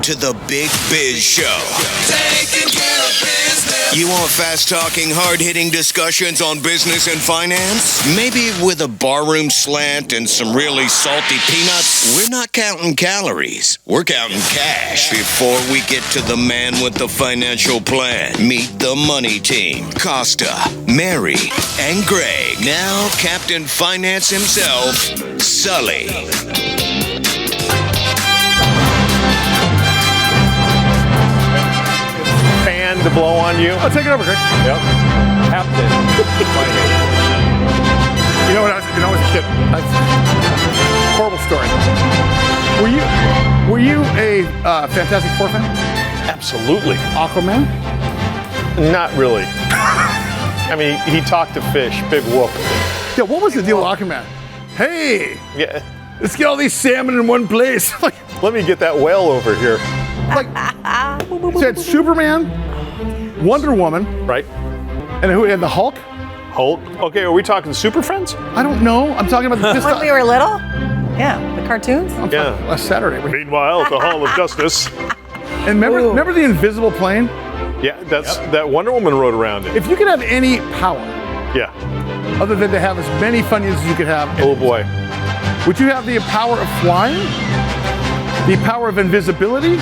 to the Big Biz Show. Taking care of business. You want fast-talking, hard-hitting discussions on business and finance? Maybe with a barroom slant and some really salty peanuts? We're not counting calories. We're counting cash. Before we get to the man with the financial plan, meet the money team. Costa, Mary, and Greg. Now Captain Finance himself, Sully. Fan to blow on you. I'll take it over, Greg. Yep. Captain. You know what? I was a kid. Horrible story. Were you a Fantastic Four fan? Absolutely. Aquaman? Not really. I mean, he talked to fish. Big whoop. Yeah. What was the deal with Aquaman? Hey, Yeah. let's get all these salmon in one place. Let me get that whale over here. So had Superman, Wonder Woman, Right? and who had the Hulk? Hulk. Okay, are we talking Super Friends? I don't know. I'm talking about this When we were little? Yeah, the cartoons? Yeah. last Saturday. Meanwhile, at the Hall of Justice. And remember the invisible plane? Yeah, that's that Wonder Woman rode around it. If you could have any power Yeah. other than to have as many Funyuns as you could have, Oh boy. would you have the power of flying? The power of invisibility?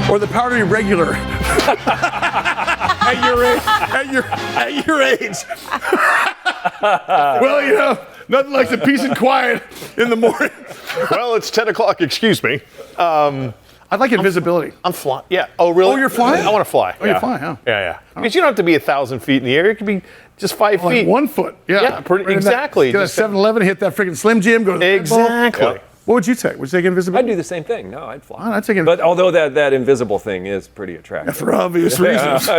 Or the power to be regular? At your age. Well, you know, nothing like the peace and quiet in the morning. Well, it's 10 o'clock. Excuse me. I'd like invisibility. I'm flying. Yeah. Oh, really? Oh, you're flying? I want to fly. Oh, you're flying, huh? Yeah. Because you don't have to be 1,000 feet in the air. It could be just 5 Like feet. 1 foot. Yeah. Yeah, exactly. Get that Just- 7-Eleven, hit that freaking Slim Jim, go to the Exactly. Red Bull. What would you take? Would you take invisibility? I'd do the same thing. No, I'd fly. Oh, I'd take it. But although that invisible thing is pretty attractive. For obvious reasons.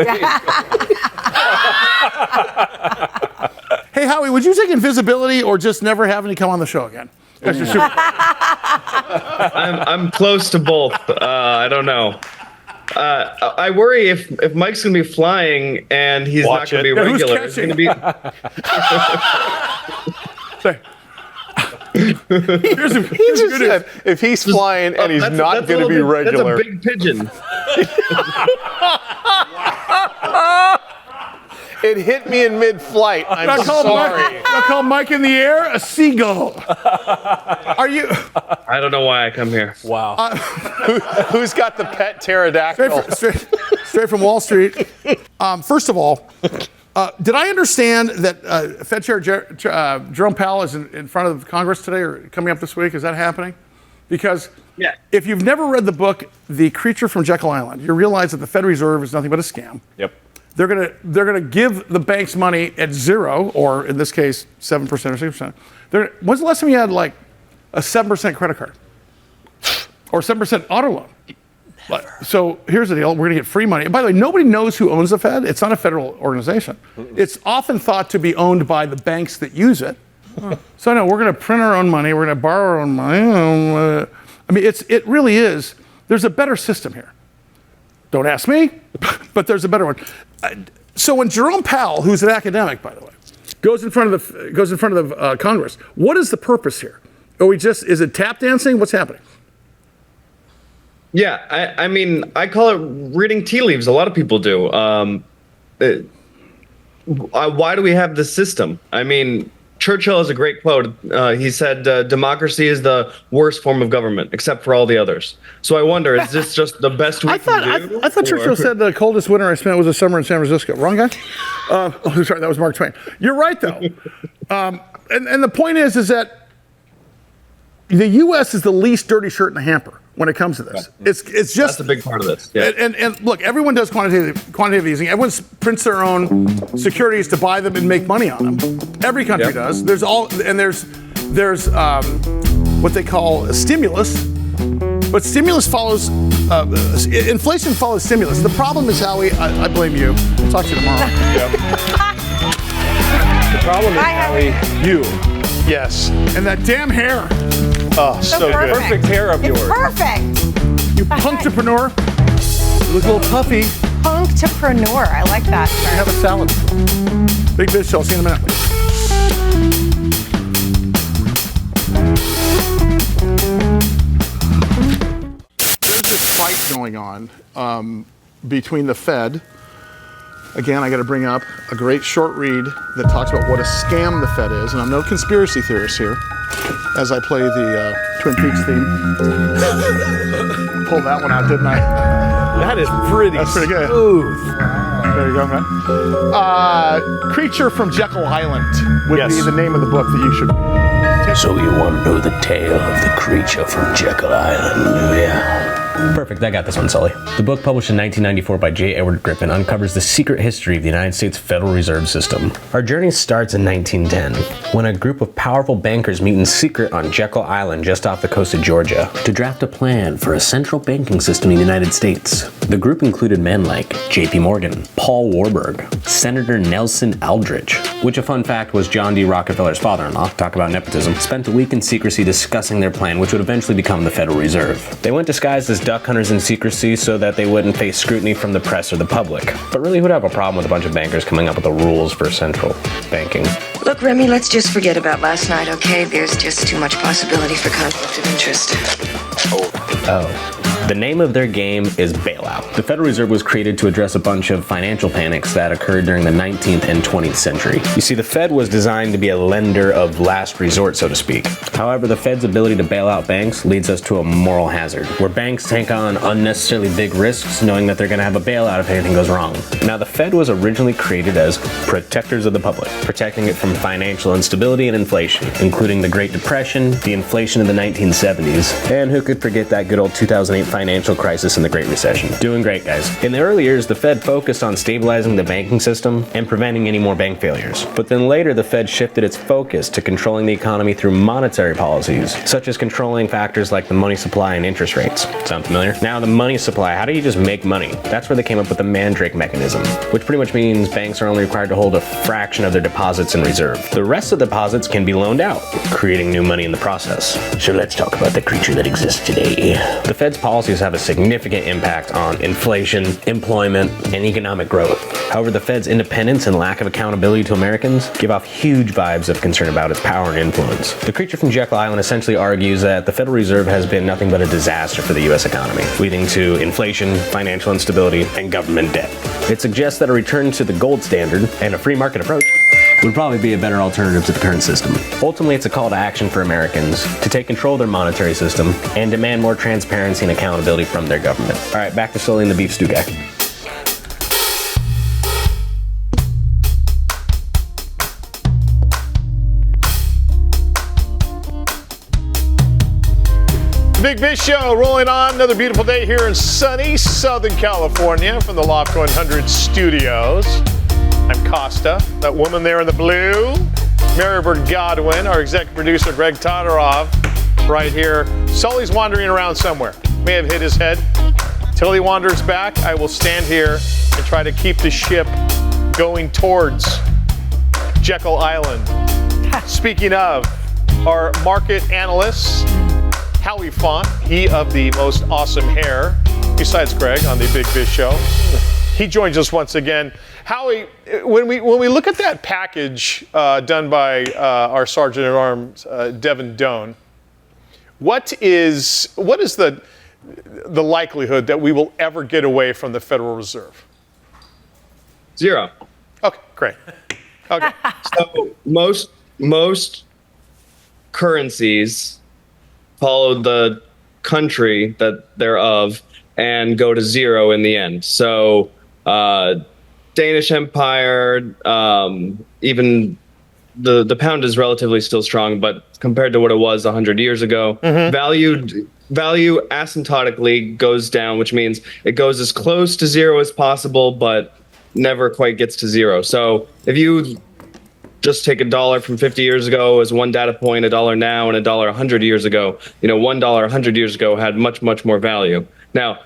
Hey, Howie, would you take invisibility or just never have any come on the show again? That's your super. I'm close to both. I don't know. I worry if Mike's gonna be flying and he's Watch not gonna it. be Yeah, who's regular. It's gonna be. Say. Here's a He just good news. said if he's flying and he's That's- not that's a going to little be bit- regular. That's a big pigeon. It hit me in mid-flight. I'm I sorry. call Mike in the air a seagull. Are you? I don't know why I come here. Wow. Who's got the pet pterodactyl? Straight from Wall Street. First of all, did I understand that Fed Chair Jerome Powell is in front of Congress today or coming up this week? Is that happening? Because Yeah. if you've never read the book, The Creature from Jekyll Island, you realize that the Federal Reserve is nothing but a scam. Yep. They're gonna give the banks money at zero, or in this case, 7% or 6%. When's the last time you had like a 7% credit card or 7% auto loan? So here's the deal: we're gonna get free money. And by the way, nobody knows who owns the Fed. It's not a federal organization. It's often thought to be owned by the banks that use it. So no, we're gonna print our own money. We're gonna borrow our own money. I mean, it really is. There's a better system here. Don't ask me, but there's a better one. So when Jerome Powell, who's an academic, by the way, goes in front of the Congress, what is the purpose here? Is it tap dancing? What's happening? Yeah, I mean, I call it reading tea leaves. A lot of people do. Why do we have this system? I mean, Churchill has a great quote. He said, democracy is the worst form of government, except for all the others. So I wonder, is this just the best we can do? I thought Churchill said the coldest winter I spent was a summer in San Francisco. Wrong guy? Sorry, that was Mark Twain. You're right, though. And the point is that the U.S. is the least dirty shirt in the hamper when it comes to this. It's just That's a big part of this. Yeah. And look, everyone does quantitative easing. Everyone prints their own securities to buy them and make money on them. Every country does. There's what they call a stimulus, but stimulus follows inflation follows stimulus. The problem is, Howie, I blame you. I'll talk to you tomorrow. The problem is, Howie, you. Yes. And that damn hair, Oh, so good. Perfect hair of yours. It's perfect. you punktrepreneur. You look a little puffy. Punktrepreneur. I like that. Have a salad. Big Biz Show. See you in a minute. fight going on between the Fed. Again, I got to bring up a great short read that talks about what a scam the Fed is, and I'm no conspiracy theorist here, as I play the Twin Peaks theme. Pulled that one out, didn't I? That is pretty. That's pretty good. Smooth. There you go, man. Creature from Jekyll Island would Yes. be the name of the book that you should read. So you want to know the tale of the creature from Jekyll Island, do ya? Perfect, I got this one, Sully. The book, published in 1994 by J. Edward Griffin, uncovers the secret history of the United States Federal Reserve System. Our journey starts in 1910, when a group of powerful bankers meet in secret on Jekyll Island just off the coast of Georgia to draft a plan for a central banking system in the United States. The group included men like J.P. Morgan, Paul Warburg, Senator Nelson Aldrich, which, a fun fact, was John D. Rockefeller's father-in-law. Talk about nepotism. Spent a week in secrecy discussing their plan, which would eventually become the Federal Reserve. They went disguised as duck hunters in secrecy so that they wouldn't face scrutiny from the press or the public. But really, who'd have a problem with a bunch of bankers coming up with the rules for central banking? Look, Remy, let's just forget about last night, okay? There's just too much possibility for conflict of interest. Oh. The name of their game is bailout. The Federal Reserve was created to address a bunch of financial panics that occurred during the 19th and 20th century. You see, the Fed was designed to be a lender of last resort, so to speak. However, the Fed's ability to bail out banks leads us to a moral hazard, where banks take on unnecessarily big risks knowing that they're going to have a bailout if anything goes wrong. Now, the Fed was originally created as protectors of the public, protecting it from financial instability and inflation, including the Great Depression, the inflation of the 1970s, and who could forget that good old 2008 financial crisis and the Great Recession. Doing great, guys. In the early years, the Fed focused on stabilizing the banking system and preventing any more bank failures. But then later, the Fed shifted its focus to controlling the economy through monetary policies, such as controlling factors like the money supply and interest rates. Sound familiar? Now, the money supply, how do you just make money? That's where they came up with the Mandrake mechanism, which pretty much means banks are only required to hold a fraction of their deposits in reserve. The rest of the deposits can be loaned out, creating new money in the process. So let's talk about the creature that exists today. The Fed's policies have a significant impact on inflation, employment, and economic growth. However, the Fed's independence and lack of accountability to Americans give off huge vibes of concern about its power and influence. The creature from Jekyll Island essentially argues that the Federal Reserve has been nothing but a disaster for the U.S. economy, leading to inflation, financial instability, and government debt. It suggests that a return to the gold standard and a free market approach would probably be a better alternative to the current system. Ultimately, it's a call to action for Americans to take control of their monetary system and demand more transparency and accountability from their government. All right, back to Sully and the beef stew guy. Big Biz Show rolling on. Another beautiful day here in sunny Southern California from the Loft 100 studios. I'm Costa, that woman there in the blue, Marybird Godwin, our executive producer Greg Todorov, right here. Sully's wandering around somewhere. May have hit his head. Till he wanders back, I will stand here and try to keep the ship going towards Jekyll Island. Speaking of, our market analyst, Howie Font, he of the most awesome hair, besides Greg on the Big Biz Show. He joins us once again. Howie, when we look at that package done by our Sergeant at Arms, Devin Doan, what is the likelihood that we will ever get away from the Federal Reserve? 0. Okay, great. Okay. So most currencies follow the country that they're of and go to 0 in the end. So Danish Empire, even the pound is relatively still strong, but compared to what it was 100 years ago, value asymptotically goes down, which means it goes as close to 0 as possible, but never quite gets to 0. So if you just take $1 from 50 years ago as one data point, $1 now, and $1 100 years ago, $1 100 years ago had much, much more value. Now,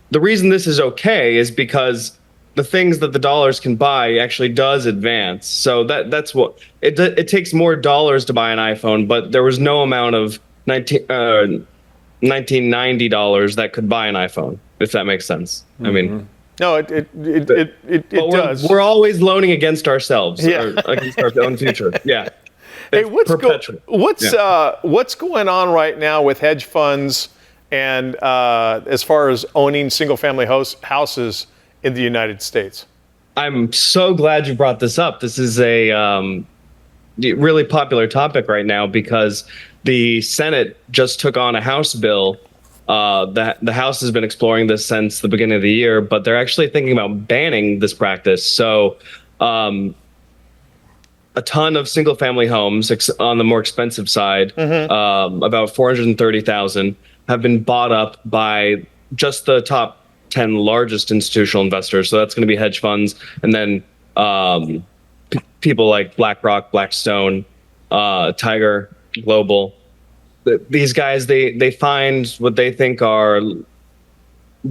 the reason this is okay is because the things that the dollars can buy actually does advance. So that's what it takes more dollars to buy an iPhone, but there was no amount of $1990 that could buy an iPhone, if that makes sense. Mm-hmm. I mean, no, it does. We're always loaning against ourselves, yeah. or against our own future. Yeah. Hey, what's going on right now with hedge funds and as far as owning single-family houses in the United States? I'm so glad you brought this up. This is a really popular topic right now because the Senate just took on a House bill. The House has been exploring this since the beginning of the year, but they're actually thinking about banning this practice. So a ton of single-family homes on the more expensive side, about 430,000, have been bought up by just the top 10 largest institutional investors. So that's going to be hedge funds, and then people like BlackRock, Blackstone, Tiger Global. These guys, they find what they think are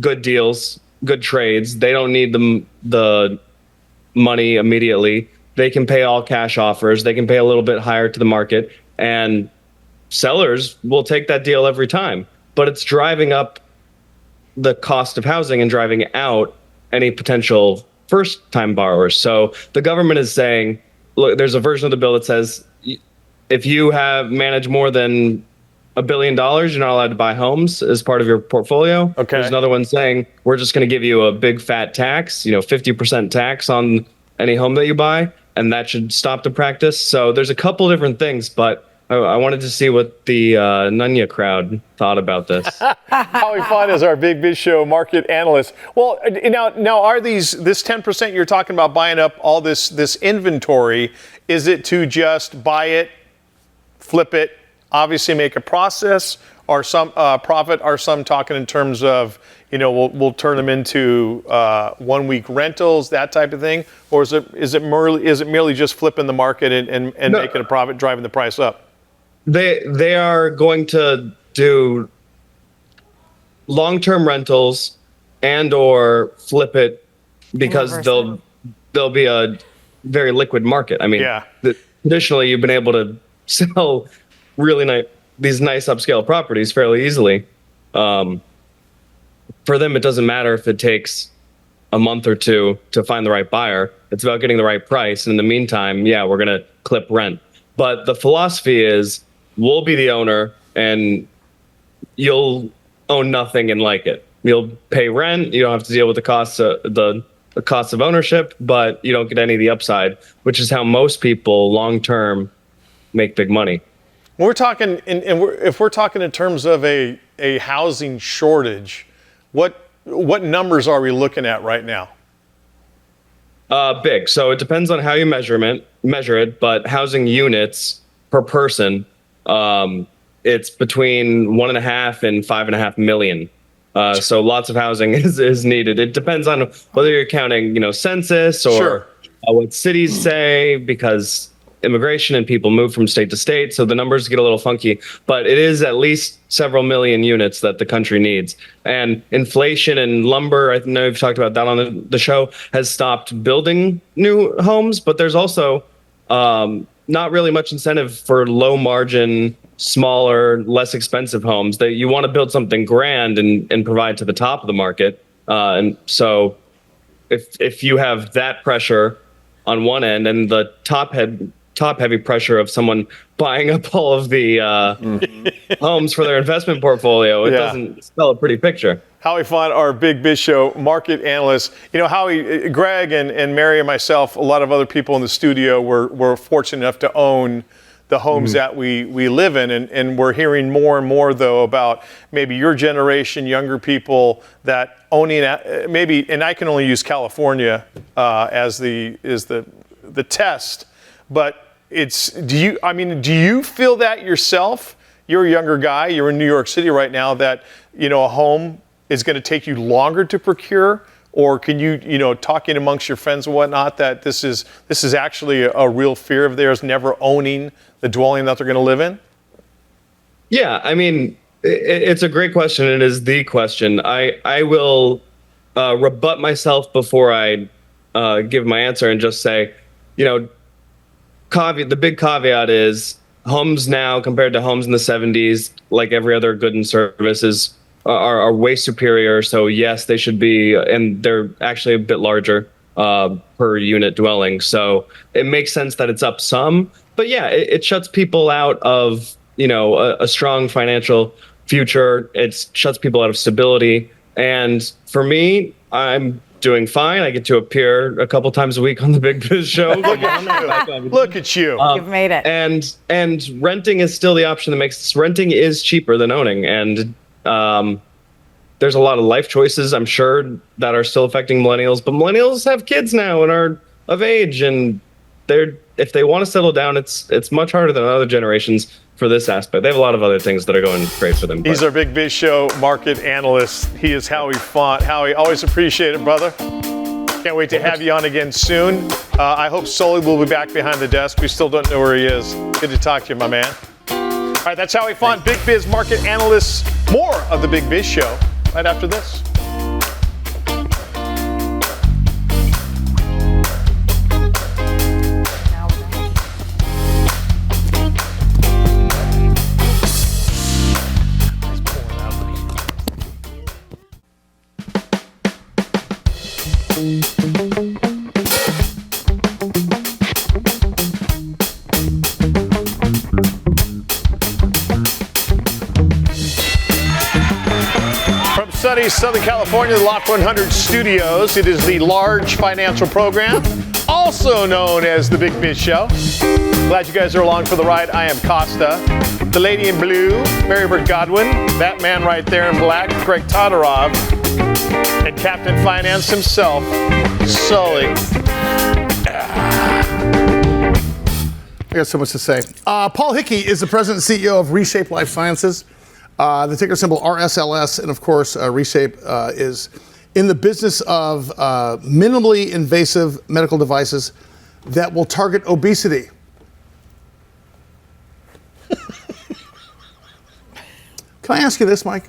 good deals, good trades. They don't need the money immediately. They can pay all cash offers. They can pay a little bit higher to the market, and sellers will take that deal every time. But it's driving up the cost of housing and driving out any potential first-time borrowers. So the government is saying, look, there's a version of the bill that says if you have managed more than $1 billion, you're not allowed to buy homes as part of your portfolio. Okay. There's another one saying we're just going to give you a big fat tax, 50% tax on any home that you buy, and that should stop the practice. So there's a couple different things, but I wanted to see what the Nunya crowd thought about this. Howie Font is our Big Biz Show market analyst. Well, now are this 10% you're talking about buying up all this inventory? Is it to just buy it, flip it, obviously make a process, or some profit? Are some talking in terms of we'll turn them into 1 week rentals, that type of thing, or is it merely just flipping the market and No. making a profit, driving the price up? They are going to do long-term rentals and or flip it because there'll be a very liquid market. I mean, traditionally you've been able to sell really these nice upscale properties fairly easily. For them, it doesn't matter if it takes a month or two to find the right buyer. It's about getting the right price. And in the meantime, we're going to clip rent. But the philosophy is we'll be the owner and you'll own nothing and like it. You'll pay rent. You don't have to deal with the costs of ownership, but you don't get any of the upside, which is how most people long-term make big money. We're talking, if we're talking in terms of a housing shortage, what numbers are we looking at right now? Big. So it depends on how you measure it, but housing units per person, it's between 1.5 and 5.5 million. So lots of housing is needed. It depends on whether you're counting, census or what cities say, because immigration and people move from state to state. So the numbers get a little funky, but it is at least several million units that the country needs. And inflation and lumber, I know you've talked about that on the show, has stopped building new homes, but there's also not really much incentive for low margin, smaller, less expensive homes. That you want to build something grand and provide to the top of the market. And so if you have that pressure on one end and the top heavy pressure of someone buying up all of the homes for their investment portfolio, it doesn't spell a pretty picture. Howie Font, our Big Biz Show market analyst. Howie, Greg and Mary and myself, a lot of other people in the studio were fortunate enough to own the homes that we live in. And we're hearing more and more, though, about maybe your generation, younger people that owning maybe, and I can only use California as the test, but do you feel that yourself? You're a younger guy, you're in New York City right now, that, a home is going to take you longer to procure? Or can you, talking amongst your friends and whatnot, that this is actually a real fear of theirs, never owning the dwelling that they're going to live in? Yeah, I mean, it's a great question. It is the question. I will rebut myself before I give my answer and just say, the big caveat is homes now compared to homes in the 70s, like every other good and services, are way superior. So yes, they should be, and they're actually a bit larger per unit dwelling. So it makes sense that it's up some, but yeah, it shuts people out of, a strong financial future. It shuts people out of stability. And for me, I'm doing fine. I get to appear a couple times a week on the Big Biz Show. Look at you. You've made it. And renting is still the option that makes renting is cheaper than owning. And there's a lot of life choices, I'm sure, that are still affecting millennials. But millennials have kids now and are of age, and if they want to settle down, it's much harder than other generations for this aspect. They have a lot of other things that are going great for them. He's our Big Biz Show market analyst. He is Howie Font. Howie, always appreciate it, brother. Can't wait to have you on again soon. I hope Sully will be back behind the desk. We still don't know where he is. Good to talk to you, my man. All right, that's Howie Font, Big Biz market analyst. More of the Big Biz Show right after this. From sunny Southern California, the Loft 100 Studios, it is the large financial program, also known as the Big Biz Show. Glad you guys are along for the ride. I am Costa. The lady in blue, Mary Bert Godwin. That man right there in black, Greg Todorov. And Captain Finance himself, Sully. I got so much to say. Paul Hickey is the president and CEO of ReShape Lifesciences. The ticker symbol RSLS, and of course, ReShape is in the business of minimally invasive medical devices that will target obesity. Can I ask you this, Mike?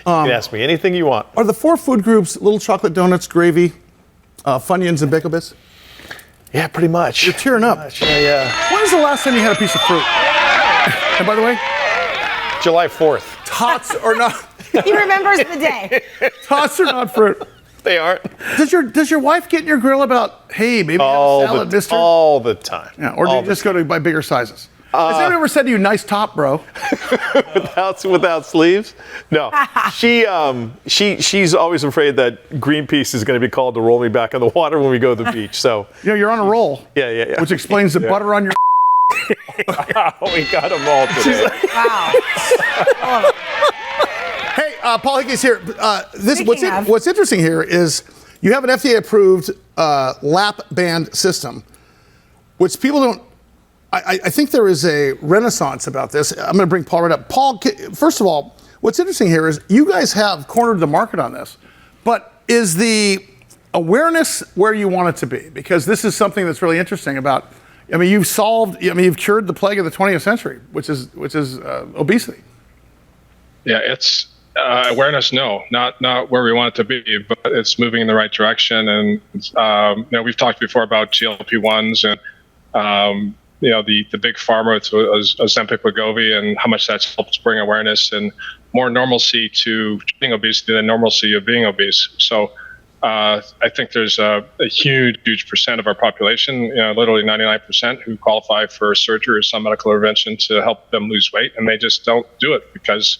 You can ask me anything you want. Are the 4 food groups little chocolate donuts, gravy, Funyuns, and Baked Bits? Yeah, pretty much. You're tearing up. Yeah. When was the last time you had a piece of fruit? And by the way, July 4th. Tots or not? He remembers the day. Tots are not fruit. They aren't. Does your wife get in your grill about, hey, maybe have a salad, mister? All the time. Yeah, or do you just go to buy bigger sizes? Has anyone ever said to you, nice top, bro? without sleeves? No. She's always afraid that Greenpeace is going to be called to roll me back on the water when we go to the beach. So You're on a roll. Yeah. Which explains the butter on your. We got them all today. Wow. Hey, Paul Hickey's here. Speaking What's interesting here is you have an FDA-approved lap band system, which people don't. I think there is a renaissance about this. I'm going to bring Paul right up. Paul, first of all, what's interesting here is you guys have cornered the market on this, but is the awareness where you want it to be? Because this is something that's really interesting about. I mean, you've cured the plague of the 20th century, which is obesity. Yeah, it's awareness. No, not where we want it to be, but it's moving in the right direction. And we've talked before about GLP-1s and the big pharma with Ozempic, Wegovy, and how much that's helped bring awareness and more normalcy to treating obesity than normalcy of being obese. So I think there's a huge percent of our population, literally 99%, who qualify for surgery or some medical intervention to help them lose weight, and they just don't do it because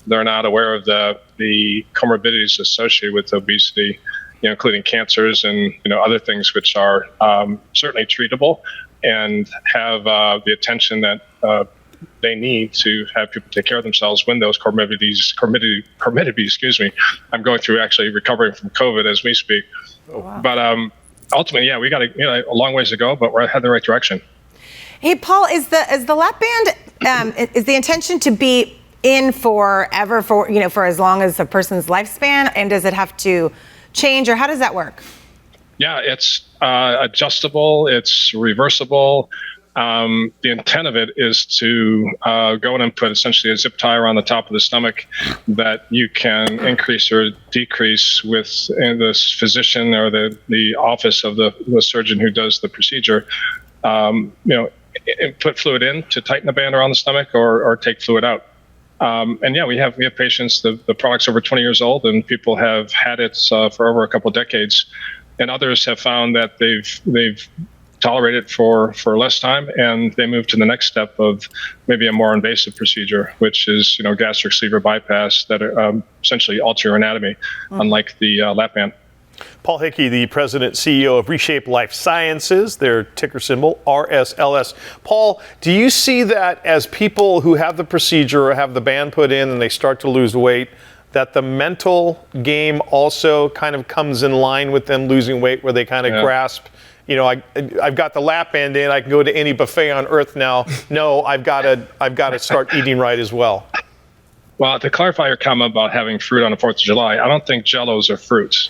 they're not aware of the comorbidities associated with obesity, including cancers and other things which are certainly treatable and have the attention that they need to have people take care of themselves when those comorbidities, I'm going through actually recovering from COVID as we speak. Oh, wow. But ultimately, we got a long ways to go, but we're heading the right direction. Hey, Paul, is the lap band, is the intention to be in forever, for as long as a person's lifespan, and does it have to change, or how does that work? Yeah, it's adjustable, it's reversible. The intent of it is to go in and put essentially a zip tie around the top of the stomach that you can increase or decrease with the physician or the office of the surgeon who does the procedure. Put fluid in to tighten the band around the stomach or take fluid out. We have patients. The product's over 20 years old, and people have had it for over a couple of decades. And others have found that they've tolerate it for less time, and they move to the next step of maybe a more invasive procedure, which is gastric sleeve bypass that essentially alter your anatomy, unlike the lap band. Paul Hickey, the president CEO of ReShape Lifesciences, their ticker symbol RSLS. Paul, do you see that as people who have the procedure or have the band put in and they start to lose weight, that the mental game also kind of comes in line with them losing weight, where they kind of grasp, I've got the lap band in, I can go to any buffet on earth now. No, I've got to start eating right as well. Well, to clarify your comment about having fruit on the 4th of July, I don't think Jell-Os are fruits.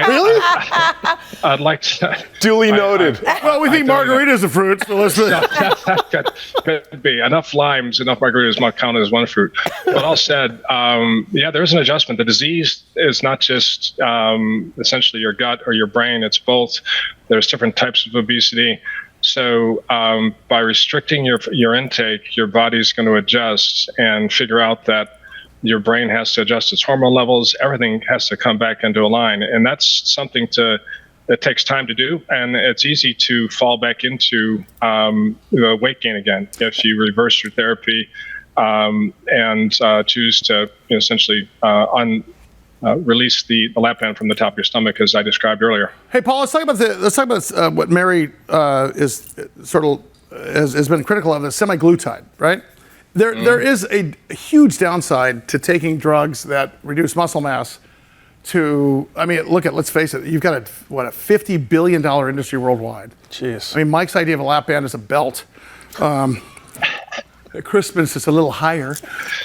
Really? I'd like to. Duly noted. Well, we think margaritas are fruits, so let's could be. Enough limes, enough margaritas might count as one fruit. But all said, there is an adjustment. The disease is not just essentially your gut or your brain. It's both. There's different types of obesity. So by restricting your intake, your body's going to adjust and figure out that your brain has to adjust its hormone levels. Everything has to come back into a line. And that's something that takes time to do. And it's easy to fall back into weight gain again if you reverse your therapy and choose to essentially release the lap band from the top of your stomach, as I described earlier. Hey, Paul, let's talk about what Mary has been critical of, the semaglutide, right? There is a huge downside to taking drugs that reduce muscle mass. Let's face it, you've got a $50 billion industry worldwide. Jeez. I mean, Mike's idea of a lap band is a belt. Crispin's just a little higher.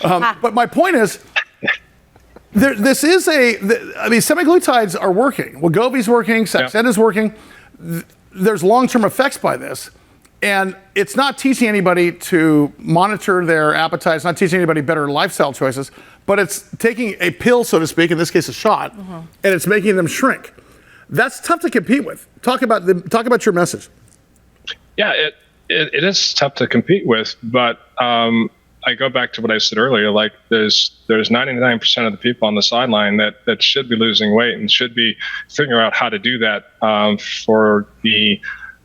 But my point is, semaglutides are working. Wegovy's working, Saxenda's working. There's long-term effects by this. And it's not teaching anybody to monitor their appetite. It's not teaching anybody better lifestyle choices. But it's taking a pill, so to speak, in this case a shot, and it's making them shrink. That's tough to compete with. Talk about your message. Yeah, it is tough to compete with, but I go back to what I said earlier. Like there's 99% of the people on the sideline that should be losing weight and should be figuring out how to do that for the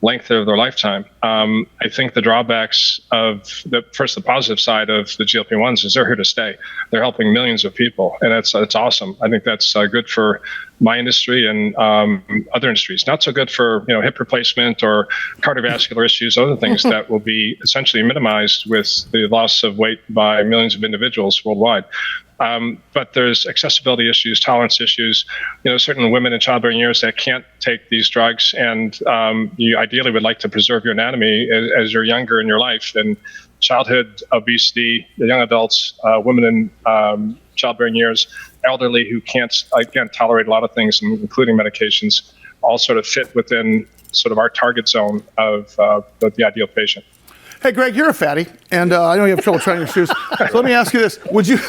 length of their lifetime. I think the drawbacks of the positive side of the GLP-1s is they're here to stay. They're helping millions of people, and it's awesome. I think that's good for my industry and other industries. Not so good for hip replacement or cardiovascular issues, other things that will be essentially minimized with the loss of weight by millions of individuals worldwide. But there's accessibility issues, tolerance issues. Certain women in childbearing years that can't take these drugs, and you ideally would like to preserve your anatomy as you're younger in your life. And childhood obesity, the young adults, women in childbearing years, elderly who can't tolerate a lot of things, including medications, all sort of fit within sort of our target zone of the ideal patient. Hey, Greg, you're a fatty, and I know you have trouble trying your shoes. So let me ask you this: Would you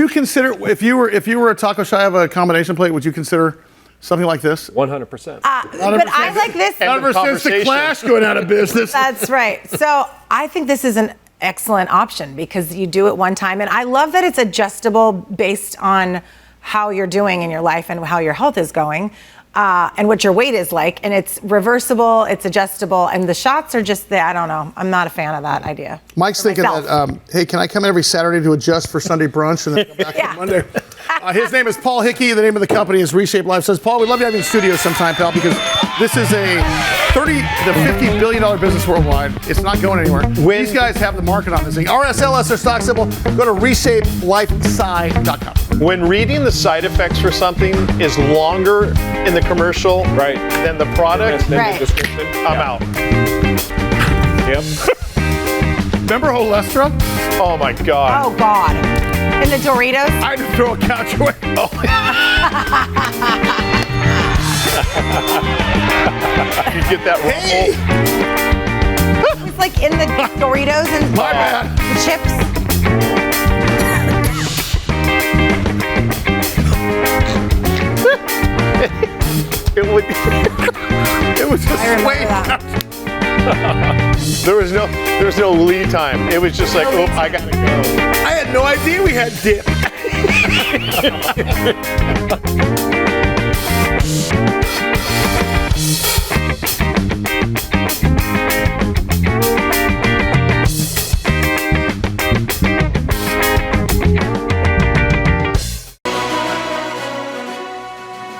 consider, if you were a taco shy of a combination plate, would you consider something like this? 100%. But I like this. Ever since the Clash going out of business. That's right. So I think this is an excellent option because you do it one time, and I love that it's adjustable based on how you're doing in your life and how your health is going. And what your weight is like, and it's reversible, it's adjustable, and the shots are just I don't know. I'm not a fan of that idea. Mike's thinking that, hey, can I come every Saturday to adjust for Sunday brunch and then come back on Monday? His name is Paul Hickey. The name of the company is ReShape Lifesciences. Paul, we'd love to have you in studio sometime, pal, because this is a $30 to $50 billion business worldwide. It's not going anywhere. These guys have the market on this thing. RSLS, their stock symbol. Go to ReShapeLifesci.com. When reading the side effects for something is longer in the commercial than the product, Right. the description, I'm out. Yep. Remember Olestra? Oh my God. Oh God. In the Doritos? I had to throw a couch away. You get that rumble. It was like in the Doritos and My bad. the chips. It was just I remember waiting. that. There was no lead time. It was just like, oh, I gotta go. I had no idea we had dip.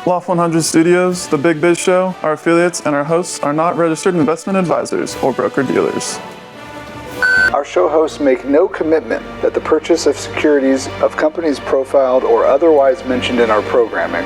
Loft 100 Studios, The Big Biz Show, our affiliates, and our hosts are not registered investment advisors or broker-dealers. Our show hosts make no commitment that the purchase of securities of companies profiled or otherwise mentioned in our programming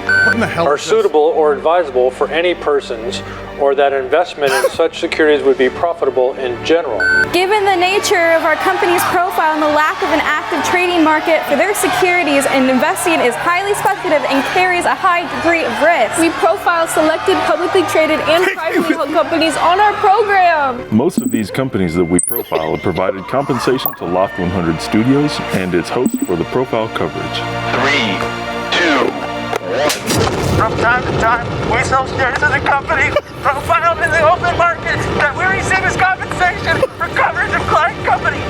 are suitable or advisable for any persons, or that investment in such securities would be profitable in general. Given the nature of our company's profile and the lack of an active trading market for their securities, and investing is highly speculative and carries a high degree of risk. We profile selected publicly traded and privately held companies on our program. Most of these companies that we profile have provided compensation to Loft 100 Studios and its host for the profile coverage. 3, 2, 1. From time to time, we sell shares of the company profiled in the open market that we receive as compensation for coverage of client companies.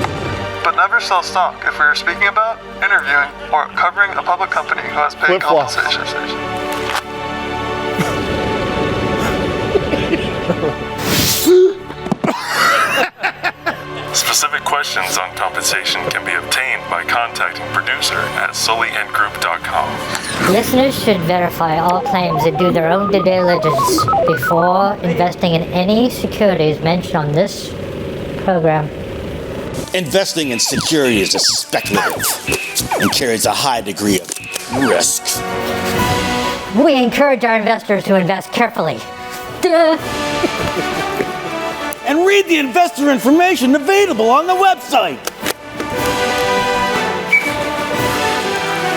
But never sell stock if we are speaking about, interviewing, or covering a public company who has paid compensation. Specific questions on compensation can be obtained by contacting producer at sullyandgroup.com. Listeners should verify all claims and do their own due diligence before investing in any securities mentioned on this program. Investing in securities is speculative and carries a high degree of risk. We encourage our investors to invest carefully. Duh. And read the investor information available on the website.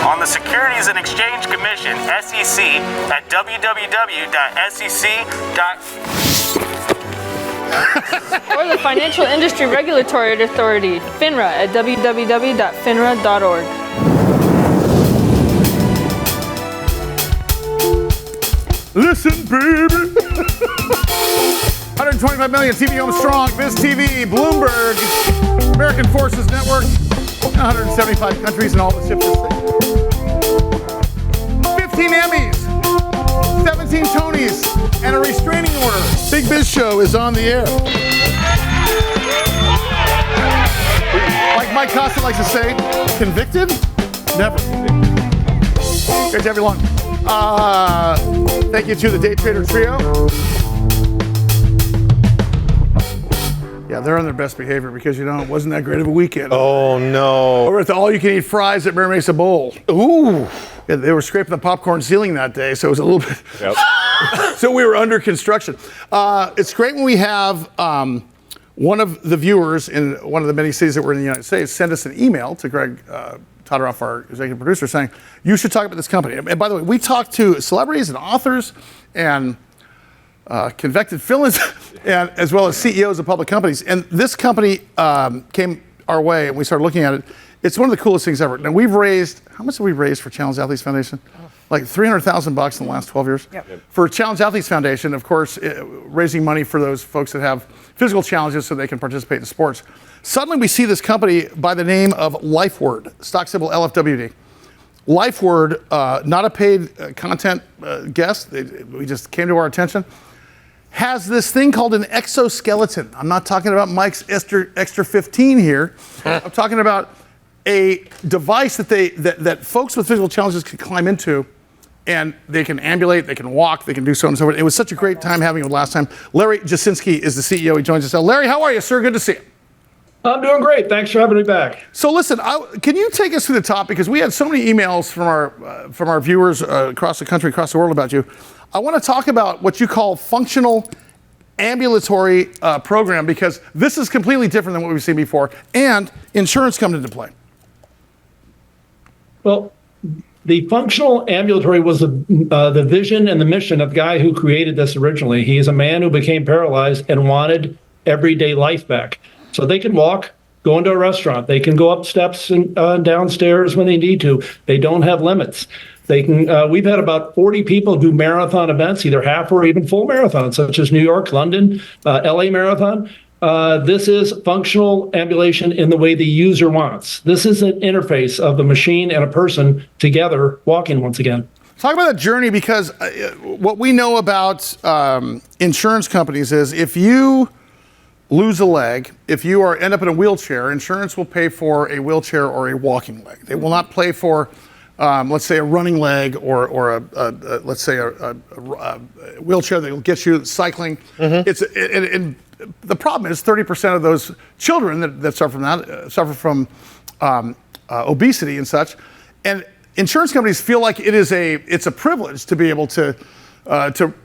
On the Securities and Exchange Commission, SEC, at www.sec.gov. Or the Financial Industry Regulatory Authority, FINRA, at www.finra.org. Listen, baby. 125 million TV Home Strong, BizTV, Bloomberg, American Forces Network, 175 countries and all the ships. 15 Emmys, 17 Tonys, and a restraining order. Big Biz Show is on the air. Like Mike Costa likes to say, convicted? Never. Great to have you along. Thank you to the Day Trader Trio. Yeah, they're on their best behavior because, you know, it wasn't that great of a weekend. Oh, no. Over at the all-you-can-eat fries at Mare Mesa Bowl. Ooh. Yeah, they were scraping the popcorn ceiling that day, so it was a little bit... Yep. So we were under construction. It's great when we have one of the viewers in one of the many cities that we're in the United States send us an email to Greg Todoroff, our executive producer, saying, you should talk about this company. And by the way, we talk to celebrities and authors and convicted felons, and as well as CEOs of public companies. And this company came our way, and we started looking at it. It's one of the coolest things ever. Now, we've raised, how much have we raised for Challenge Athletes Foundation? Like $300,000 in the last 12 years. Yep. For Challenge Athletes Foundation, of course, raising money for those folks that have physical challenges so they can participate in sports. Suddenly, we see this company by the name of LifeWard, stock symbol LFWD. LifeWard, not a paid content guest. We just came to our attention. Has this thing called an exoskeleton. I'm not talking about Mike's extra 15 here. I'm talking about a device that folks with physical challenges can climb into, and they can ambulate, they can walk, they can do so on and so forth. It was such a great time having him last time. Larry Jasinski is the CEO. He joins us now. Larry, how are you, sir? Good to see you. I'm doing great. Thanks for having me back. So listen, can you take us through the topic? Because we had so many emails from our viewers across the country, across the world about you. I want to talk about what you call functional ambulatory program, because this is completely different than what we've seen before, and insurance comes into play. Well, the functional ambulatory was the vision and the mission of the guy who created this originally. He is a man who became paralyzed and wanted everyday life back. So they can walk, go into a restaurant. They can go up steps and downstairs when they need to. They don't have limits. They can. We've had about 40 people do marathon events, either half or even full marathons, such as New York, London, LA Marathon. This is functional ambulation in the way the user wants. This is an interface of the machine and a person together walking once again. Talk about that journey, because what we know about insurance companies is if you lose a leg, if you end up in a wheelchair, insurance will pay for a wheelchair or a walking leg. They will not pay for, let's say, a running leg or let's say a wheelchair that will get you cycling. And the problem is 30% of those children that suffer from obesity and such, and insurance companies feel like it's a privilege to be able to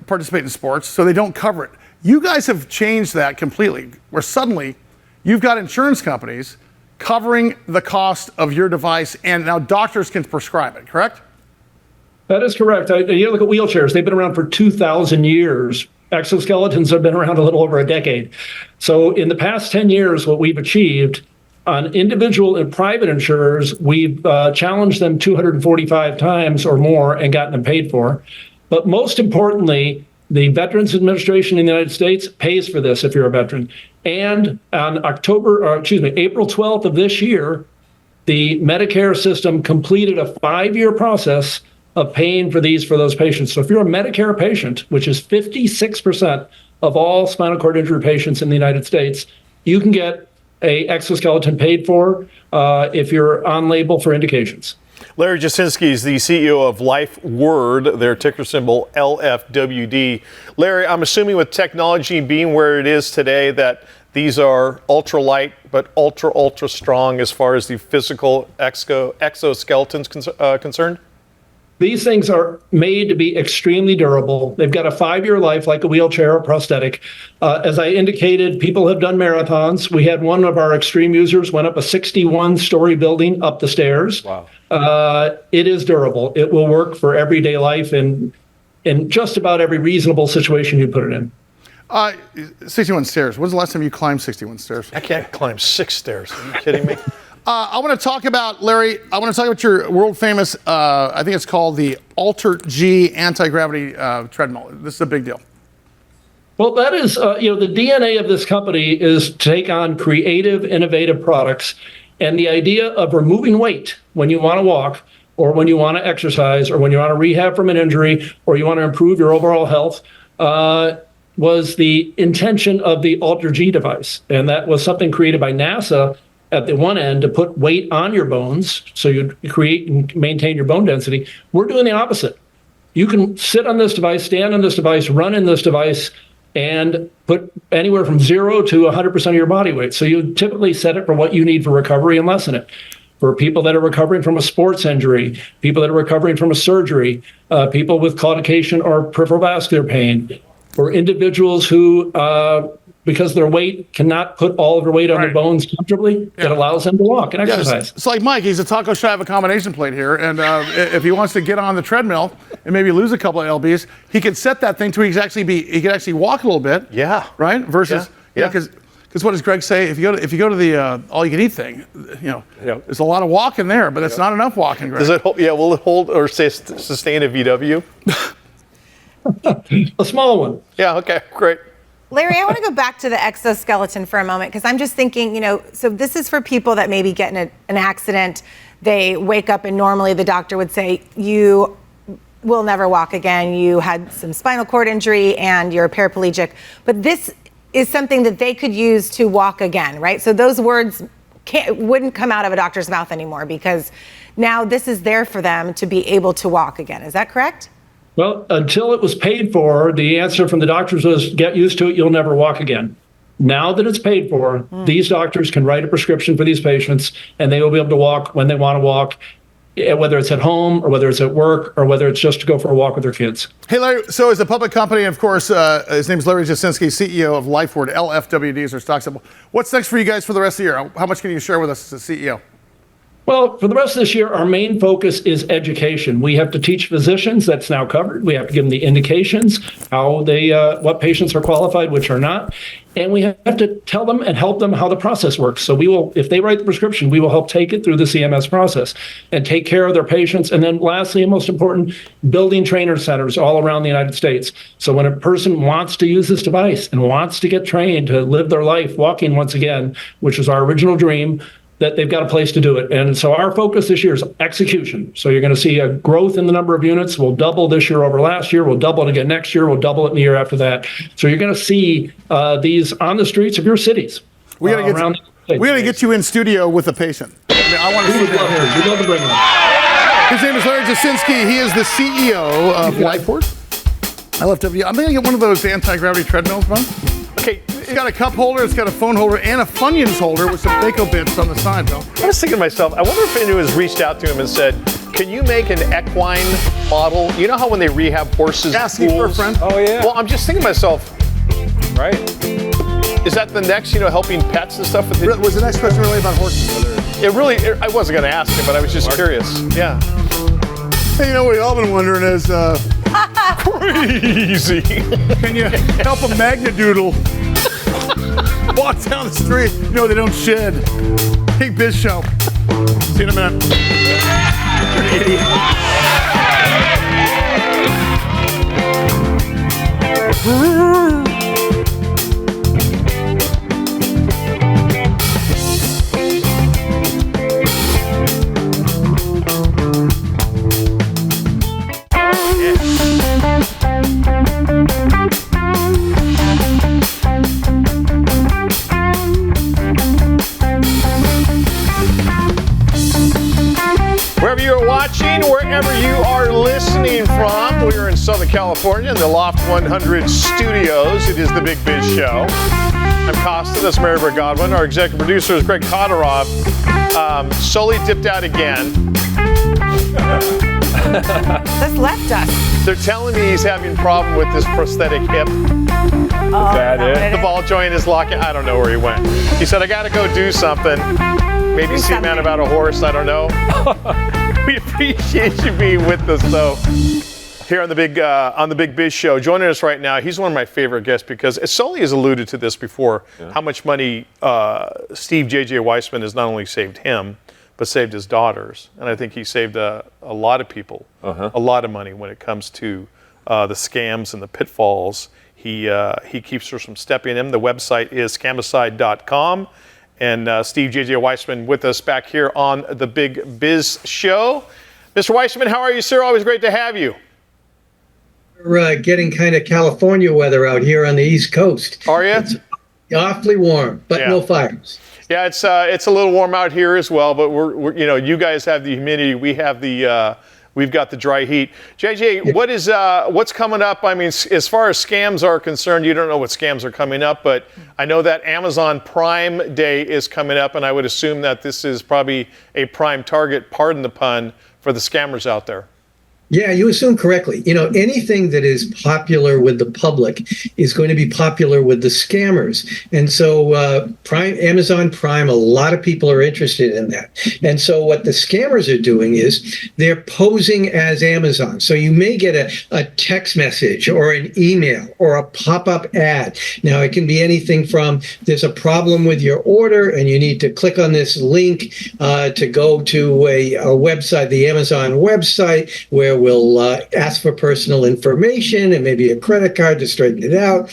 participate in sports, so they don't cover it. You guys have changed that completely, where suddenly you've got insurance companies covering the cost of your device, and now doctors can prescribe it, correct? That is correct. You look at wheelchairs, they've been around for 2,000 years. Exoskeletons have been around a little over a decade. So in the past 10 years, what we've achieved on individual and private insurers, we've challenged them 245 times or more and gotten them paid for. But most importantly, the Veterans Administration in the United States pays for this if you're a veteran. And on April 12th of this year, the Medicare system completed a 5-year process of paying for those patients. So if you're a Medicare patient, which is 56% of all spinal cord injury patients in the United States, you can get a exoskeleton paid for if you're on label for indications. Larry Jasinski is the CEO of LifeWard, their ticker symbol LFWD. Larry, I'm assuming with technology being where it is today that these are ultra light but ultra strong as far as the physical exoskeletons concerned? These things are made to be extremely durable. They've got a 5-year life like a wheelchair or prosthetic. As I indicated, people have done marathons. We had one of our extreme users went up a 61-story building up the stairs. Wow. It is durable. It will work for everyday life and in just about every reasonable situation you put it in. 61 stairs. When's the last time you climbed 61 stairs? I can't climb 6 stairs. Are you kidding me? I want to talk about, Larry, your world famous, I think it's called the Alter G anti-gravity treadmill. This is a big deal. Well, that is, the DNA of this company is to take on creative, innovative products. And the idea of removing weight when you want to walk or when you want to exercise or when you want to rehab from an injury or you want to improve your overall health was the intention of the Alter G device. And that was something created by NASA at the one end to put weight on your bones so you create and maintain your bone density. We're doing the opposite. You can sit on this device, stand on this device, run in this device, and put anywhere from 0 to 100% of your body weight. So you typically set it for what you need for recovery and lessen it. For people that are recovering from a sports injury, people that are recovering from a surgery, people with claudication or peripheral vascular pain, for individuals who, because their weight cannot put all of their weight on their bones comfortably, it allows them to walk and exercise. It's like Mike, he's a taco shy of a combination plate here, and if he wants to get on the treadmill and maybe lose a couple of lbs, he could set that thing to he could actually walk a little bit. Yeah. Right? Versus, because what does Greg say? If you go to the all you can eat thing, there's a lot of walking there, but it's not enough walking, Greg. Does it hold, will it hold or sustain a VW? A small one. Yeah, okay, great. Larry, I want to go back to the exoskeleton for a moment because I'm just thinking, so this is for people that maybe get in an accident. They wake up and normally the doctor would say, you will never walk again. You had some spinal cord injury and you're paraplegic. But this is something that they could use to walk again, right? So those words wouldn't come out of a doctor's mouth anymore because now this is there for them to be able to walk again. Is that correct? Well, until it was paid for, the answer from the doctors was, get used to it, you'll never walk again. Now that it's paid for, these doctors can write a prescription for these patients, and they will be able to walk when they want to walk, whether it's at home or whether it's at work or whether it's just to go for a walk with their kids. Hey, Larry, so as a public company, of course, his name is Larry Jasinski, CEO of LifeWard, LFWD is our stock symbol. What's next for you guys for the rest of the year? How much can you share with us as a CEO? Well, for the rest of this year, our main focus is education. We have to teach physicians, that's now covered. We have to give them the indications, how they, what patients are qualified, which are not. And we have to tell them and help them how the process works. So we will, if they write the prescription, we will help take it through the CMS process and take care of their patients. And then lastly, and most important, building trainer centers all around the United States. So when a person wants to use this device and wants to get trained to live their life walking once again, which is our original dream, that they've got a place to do it. And so our focus this year is execution. So you're going to see a growth in the number of units. We'll double this year over last year. We'll double it again next year. We'll double it in the year after that. So you're going to see these on the streets of your cities. We got to get you in studio with a patient. I want to see that. We'd love to bring him. His name is Larry Jasinski. He is the CEO of LifeWard. I love W. I'm going to get one of those anti-gravity treadmills, bro. Okay, it's got a cup holder, it's got a phone holder, and a Funyuns holder with some Baco bits on the side, though. I was thinking to myself, I wonder if anyone has reached out to him and said, can you make an equine model? You know how when they rehab horses, asking for a friend. Oh, yeah. Well, I'm just thinking to myself, right? Is that the next, helping pets and stuff? Was the next question really about horses? I wasn't going to ask him, but I was just curious. Yeah. Hey, what we all been wondering is, crazy. Can you help a magnadoodle walk down the street? They don't shed. Big Biz Show. See you in a minute. Wherever you are listening from, we are in Southern California in the Loft 100 studios. It is the Big Biz Show. I'm Costa, that's Mary Godwin. Our executive producer is Greg Todorov. Sully dipped out again. Just left us. They're telling me he's having a problem with this prosthetic hip. Oh, is that it? The ball joint is locking. I don't know where he went. He said, I got to go do something. Maybe see a man about a horse. I don't know. We appreciate you being with us, though, here on the Big Biz Show. Joining us right now, he's one of my favorite guests because Sully has alluded to this before, how much money Steve JJ Weisman has not only saved him, but saved his daughters. And I think he saved a lot of people a lot of money when it comes to the scams and the pitfalls. He keeps her from stepping in. The website is scamicide.com. And Steve JJ Weisman with us back here on the Big Biz Show. Mr. Weisman, how are you, sir? Always great to have you. We're getting kind of California weather out here on the East Coast. Are you? It's awfully warm, but no fires. Yeah, it's a little warm out here as well. But we're you guys have the humidity. We have we've got the dry heat. JJ, what's coming up? I mean, as far as scams are concerned, you don't know what scams are coming up, but I know that Amazon Prime Day is coming up, and I would assume that this is probably a prime target, pardon the pun, for the scammers out there. Yeah, you assume correctly. Anything that is popular with the public is going to be popular with the scammers. And so Amazon Prime, a lot of people are interested in that. And so what the scammers are doing is they're posing as Amazon. So you may get a text message or an email or a pop-up ad. Now, it can be anything from there's a problem with your order and you need to click on this link to go to a website, the Amazon website, where we'll ask for personal information and maybe a credit card to straighten it out,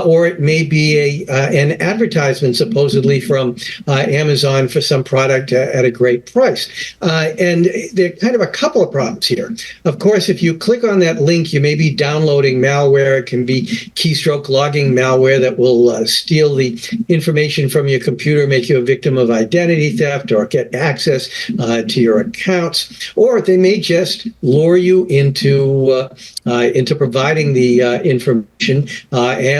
or it may be an advertisement supposedly from Amazon for some product at a great price. And there are kind of a couple of problems here. Of course, if you click on that link, you may be downloading malware. It can be keystroke logging malware that will steal the information from your computer, make you a victim of identity theft, or get access to your accounts. Or they may just lure you into providing the information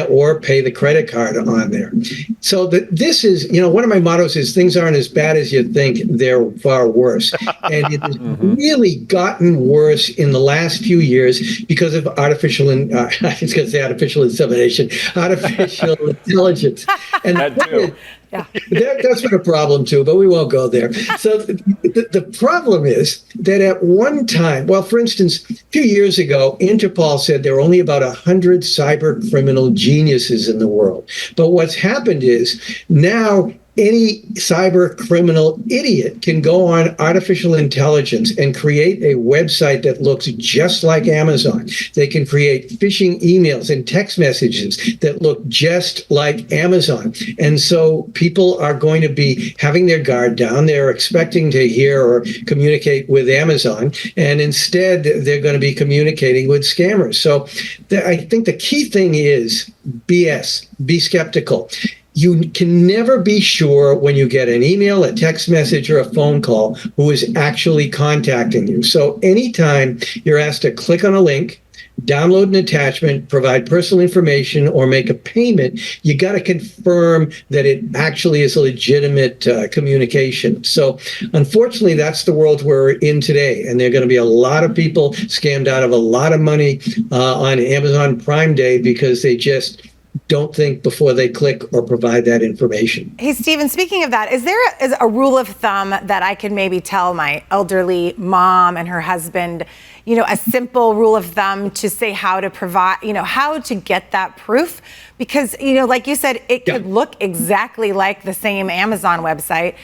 or pay the credit card on there. So this is, one of my mottos is things aren't as bad as you think, they're far worse. And it has really gotten worse in the last few years because of artificial insemination, artificial intelligence. And that's been a problem too, but we won't go there. So the problem is that at one time, well, for instance, a few years ago, Interpol said there were only about 100 cyber criminal geniuses in the world. But what's happened is now any cyber criminal idiot can go on artificial intelligence and create a website that looks just like Amazon. They can create phishing emails and text messages that look just like Amazon. And so people are going to be having their guard down. They're expecting to hear or communicate with Amazon, and instead they're going to be communicating with scammers. So I think the key thing is BS, be skeptical. You can never be sure when you get an email, a text message, or a phone call who is actually contacting you. So anytime you're asked to click on a link, download an attachment, provide personal information, or make a payment, you got to confirm that it actually is a legitimate communication. So unfortunately, that's the world we're in today. And there are going to be a lot of people scammed out of a lot of money on Amazon Prime Day because they just don't think before they click or provide that information. Hey, Steven, speaking of that, is there a rule of thumb that I can maybe tell my elderly mom and her husband, a simple rule of thumb to say how to provide, how to get that proof? Because, like you said, it could look exactly like the same Amazon website.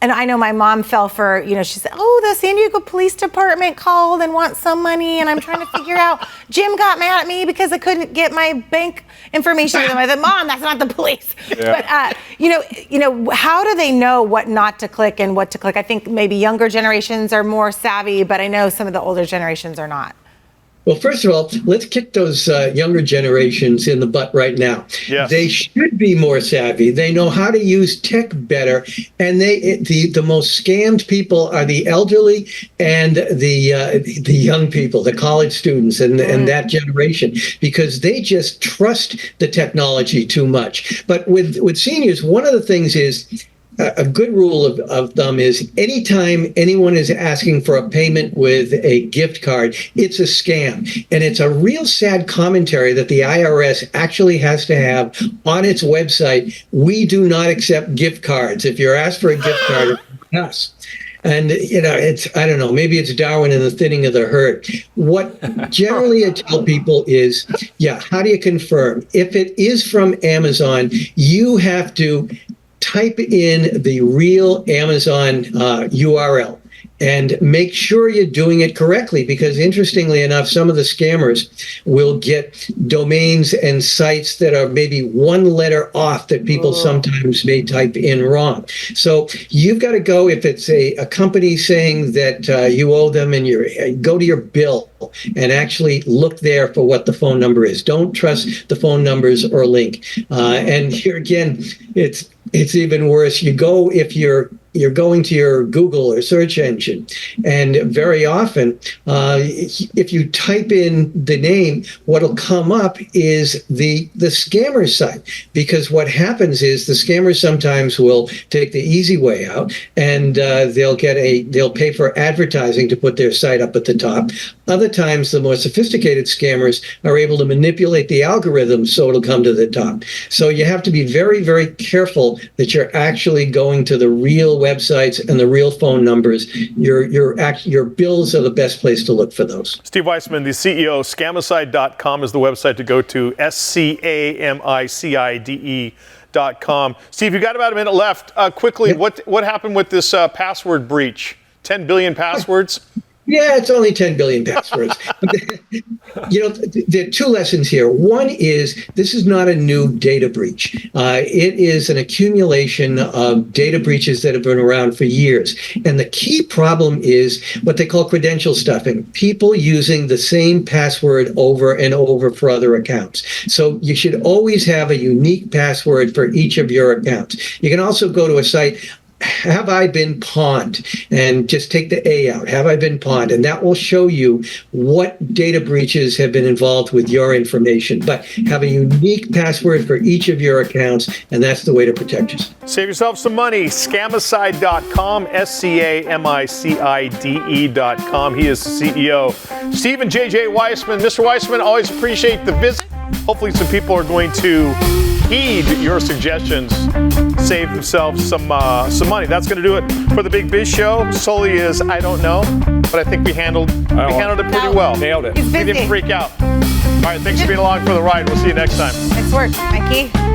And I know my mom fell for, she said, the San Diego Police Department called and wants some money, and I'm trying to figure out, Jim got mad at me because I couldn't get my bank information. And I said, Mom, that's not the police. Yeah. But, how do they know what not to click and what to click? I think maybe younger generations are more savvy, but I know some of the older generations are not. Well, first of all, let's kick those younger generations in the butt right now. Yes. They should be more savvy. They know how to use tech better. And the most scammed people are the elderly and the young people, the college students and that generation, because they just trust the technology too much. But with seniors, one of the things is, a good rule of thumb is anytime anyone is asking for a payment with a gift card, it's a scam. And it's a real sad commentary that the IRS actually has to have on its website. We do not accept gift cards. If you're asked for a gift card, it's us. And, it's, I don't know, maybe it's Darwin and the thinning of the herd. What generally I tell people is, how do you confirm? If it is from Amazon, you have to type in the real Amazon URL and make sure you're doing it correctly, because interestingly enough, some of the scammers will get domains and sites that are maybe one letter off that people sometimes may type in wrong. So you've got to go, if it's a company saying that you owe them, and go to your bill and actually look there for what the phone number is. Don't trust the phone numbers or link. And here again, it's even worse. You go, if you're going to your Google or search engine, and very often, if you type in the name, what'll come up is the scammer site. Because what happens is the scammers sometimes will take the easy way out, and they'll pay for advertising to put their site up at the top. Other times, the more sophisticated scammers are able to manipulate the algorithm so it'll come to the top. So you have to be very, very careful that you're actually going to the real websites and the real phone numbers. Your bills are the best place to look for those. Steve Weisman, the CEO, scamicide.com is the website to go to, scamicide.com. Steve, you got about a minute left. Quickly, what happened with this password breach? 10 billion passwords? Yeah, it's only 10 billion passwords. There are two lessons here. One is, this is not a new data breach. It is an accumulation of data breaches that have been around for years. And the key problem is what they call credential stuffing, people using the same password over and over for other accounts. So you should always have a unique password for each of your accounts. You can also go to a site, Have I Been Pawned, and just take the A out, Have I Been Pawned, and that will show you what data breaches have been involved with your information. But have a unique password for each of your accounts, and that's the way to protect yourself. Save yourself some money. Scamicide.com, scamicide.com. He is the CEO. Steven JJ Weisman. Mr. Weisman, always appreciate the visit. Hopefully some people are going to heed your suggestions, save themselves some money. That's going to do it for the Big Biz Show. Sully is, I don't know, but I think we handled it pretty well. Nailed it. He's busy. We didn't freak out. All right, thanks for being along for the ride. We'll see you next time. Nice work, Mikey.